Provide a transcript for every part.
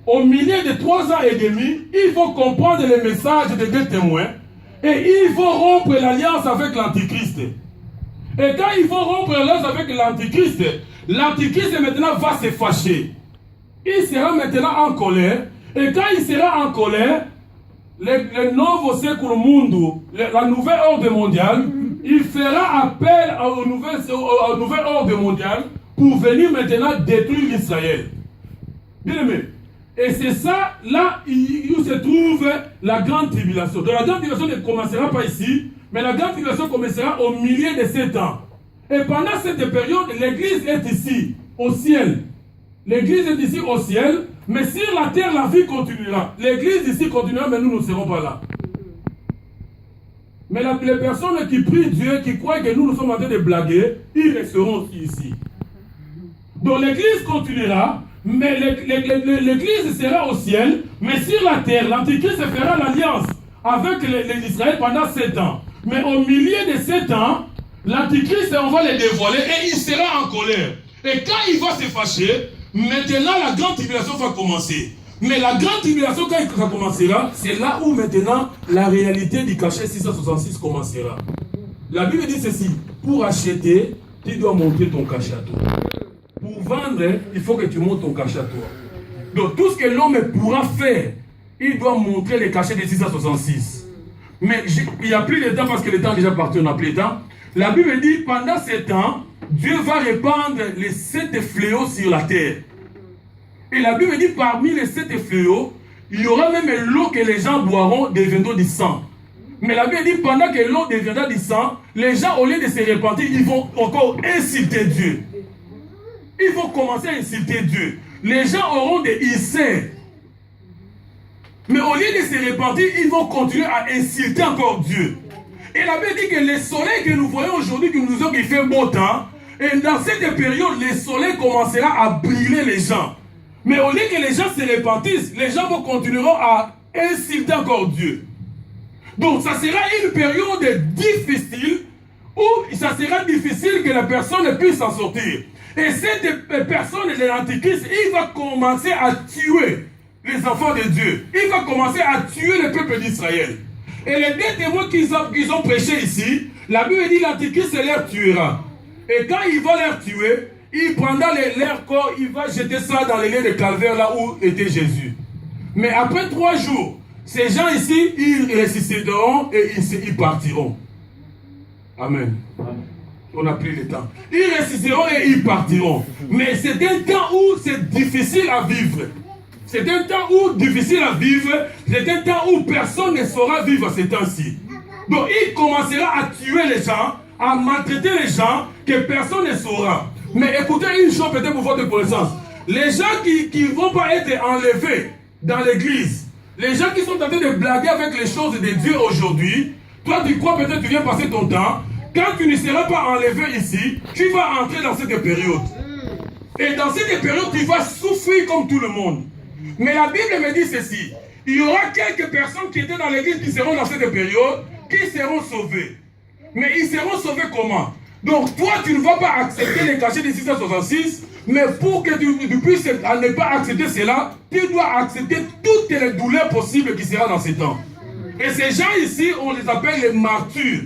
au milieu de 3 ans et demi, il faut comprendre le message des 2 témoins et il faut rompre l'alliance avec l'Antichrist. Et quand il faut rompre l'alliance avec l'Antichrist, l'Antichrist maintenant va se fâcher. Il sera maintenant en colère. Et quand il sera en colère, le nouveau século mundo, la nouvelle ordre mondiale, il fera appel au nouvel ordre mondial pour venir maintenant détruire l'Israël. Bien aimé. Et c'est ça, là, où se trouve la grande tribulation. Donc la grande tribulation ne commencera pas ici, mais la grande tribulation commencera au milieu de 7 ans. Et pendant cette période, l'Église est ici, au ciel. L'Église est ici au ciel, mais sur la terre, la vie continuera. L'Église ici continuera, mais nous ne serons pas là. Mais les personnes qui prient Dieu, qui croient que nous sommes en train de blaguer, ils resteront aussi ici. Donc l'Église continuera, mais l'Église sera au ciel, mais sur la terre, l'Antichrist fera l'alliance avec l'Israël pendant 7 ans. Mais au milieu de 7 ans, l'Antichrist, on va le dévoiler et il sera en colère. Et quand il va se fâcher, maintenant la grande tribulation va commencer. Mais la grande tribulation, quand ça commencera, c'est là où maintenant la réalité du cachet 666 commencera. La Bible dit ceci: pour acheter, tu dois montrer ton cachet à toi. Pour vendre, il faut que tu montres ton cachet à toi. Donc tout ce que l'homme pourra faire, il doit montrer le cachet de 666. Mais il n'y a plus de temps parce que le temps est déjà parti, on n'a plus de temps. La Bible dit, pendant 7 ans, Dieu va répandre les 7 fléaux sur la terre. Et la Bible dit, parmi les 7 fléaux, il y aura même l'eau que les gens boiront deviendront du sang. Mais la Bible dit, pendant que l'eau deviendra du sang, les gens, au lieu de se repentir, ils vont encore insulter Dieu. Ils vont commencer à insulter Dieu. Les gens auront des ulcères. Mais au lieu de se repentir, ils vont continuer à insulter encore Dieu. Et la Bible dit que le soleil que nous voyons aujourd'hui, que nous disons qu'il fait beau temps, et dans cette période, le soleil commencera à brûler les gens. Mais au lieu que les gens se repentissent, les gens vont continuer à insulter encore Dieu. Donc ça sera une période difficile, où ça sera difficile que la personne puisse s'en sortir. Et cette personne de l'Antichrist, il va commencer à tuer les enfants de Dieu. Il va commencer à tuer le peuple d'Israël. Et les 2 témoins qu'ils ont prêché ici, la Bible dit l'Antichrist les tuera. Et quand il va les tuer, il prendra leur corps, il va jeter ça dans les lieux de calvaire là où était Jésus. Mais après 3 jours, ces gens ici, ils ressusciteront et ils partiront. Amen. On n'a plus le temps. Ils ressusciteront et ils partiront. Mais c'est un temps où c'est difficile à vivre. C'est un temps où difficile à vivre. C'est un temps où personne ne saura vivre ces temps-ci. Donc il commencera à tuer les gens, à maltraiter les gens, que personne ne saura. Mais écoutez une chose peut-être pour votre connaissance. Les gens qui ne vont pas être enlevés dans l'église, les gens qui sont en train de blaguer avec les choses de Dieu aujourd'hui, toi tu crois peut-être que tu viens passer ton temps. Quand tu ne seras pas enlevé ici, tu vas entrer dans cette période. Et dans cette période, tu vas souffrir comme tout le monde. Mais la Bible me dit ceci. Il y aura quelques personnes qui étaient dans l'église qui seront dans cette période, qui seront sauvées. Mais ils seront sauvés comment? Donc toi, tu ne vas pas accepter les cachets de 666, mais pour que tu puisses ne pas accepter cela, tu dois accepter toutes les douleurs possibles qui seront dans ces temps. Et ces gens ici, on les appelle les martyrs.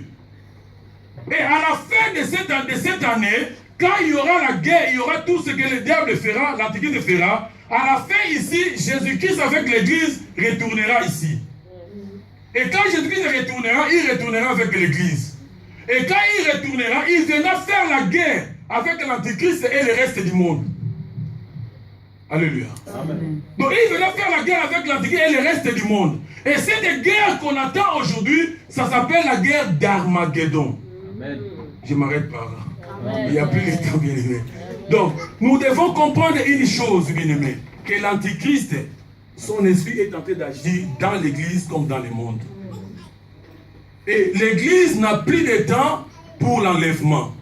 Et à la fin de cette année, quand il y aura la guerre, il y aura tout ce que le diable fera, l'Antichrist fera. À la fin ici, Jésus-Christ avec l'église retournera ici. Et quand Jésus-Christ retournera, il retournera avec l'église. Et quand il retournera, il viendra faire la guerre avec l'Antichrist et le reste du monde. Alléluia. Amen. Donc il viendra faire la guerre avec l'Antichrist et le reste du monde. Et cette guerre qu'on attend aujourd'hui, ça s'appelle la guerre d'Armageddon. Amen. Je m'arrête par là. Amen. Il n'y a plus de temps, bien aimé. Donc, nous devons comprendre une chose, bien aimé, que l'Antichrist, son esprit est en train d'agir dans l'église comme dans le monde. Et l'église n'a plus de temps pour l'enlèvement.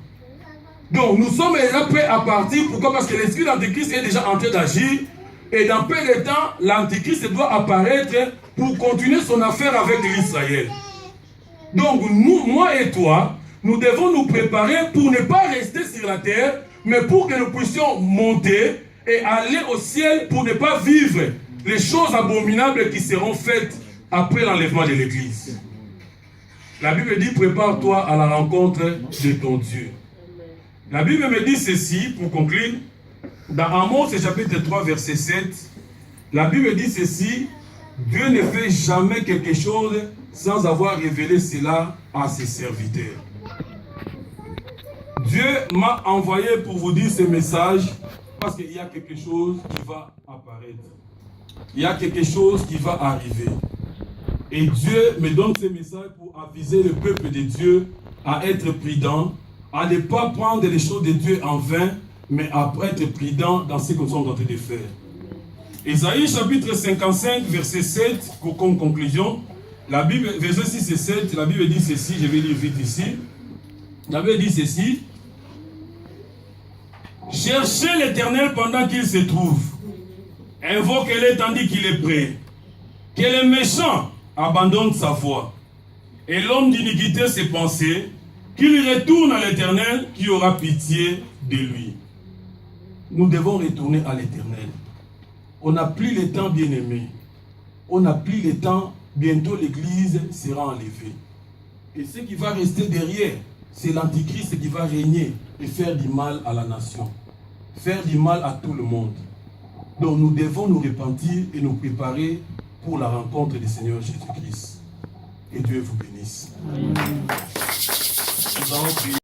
Donc, nous sommes déjà prêts à partir. Pourquoi? Parce que l'esprit de l'Antichrist est déjà en train d'agir. Et dans peu de temps, l'Antichrist doit apparaître pour continuer son affaire avec l'Israël. Donc, nous, moi et toi, nous devons nous préparer pour ne pas rester sur la terre, mais pour que nous puissions monter et aller au ciel pour ne pas vivre les choses abominables qui seront faites après l'enlèvement de l'Église. La Bible dit, prépare-toi à la rencontre de ton Dieu. La Bible me dit ceci, pour conclure, dans Amos chapitre 3, verset 7, la Bible dit ceci, Dieu ne fait jamais quelque chose sans avoir révélé cela à ses serviteurs. Dieu m'a envoyé pour vous dire ce message parce qu'il y a quelque chose qui va apparaître. Il y a quelque chose qui va arriver. Et Dieu me donne ce message pour aviser le peuple de Dieu à être prudent, à ne pas prendre les choses de Dieu en vain, mais à être prudent dans ce que nous sommes en train de faire. Ésaïe chapitre 55, verset 7, comme conclusion, la Bible, verset 6 et 7, la Bible dit ceci, je vais lire vite ici. La Bible dit ceci. Cherchez l'Éternel pendant qu'il se trouve. Invoquez-le tandis qu'il est prêt. Que le méchant abandonne sa voie. Et l'homme d'iniquité ses pensées, qu'il retourne à l'Éternel qui aura pitié de lui. Nous devons retourner à l'Éternel. On n'a plus le temps, bien-aimé. On n'a plus le temps. Bientôt l'Église sera enlevée. Et ce qui va rester derrière, c'est l'Antichrist qui va régner et faire du mal à la nation. Faire du mal à tout le monde. Donc nous devons nous repentir et nous préparer pour la rencontre du Seigneur Jésus-Christ. Que Dieu vous bénisse. Nous allons prier.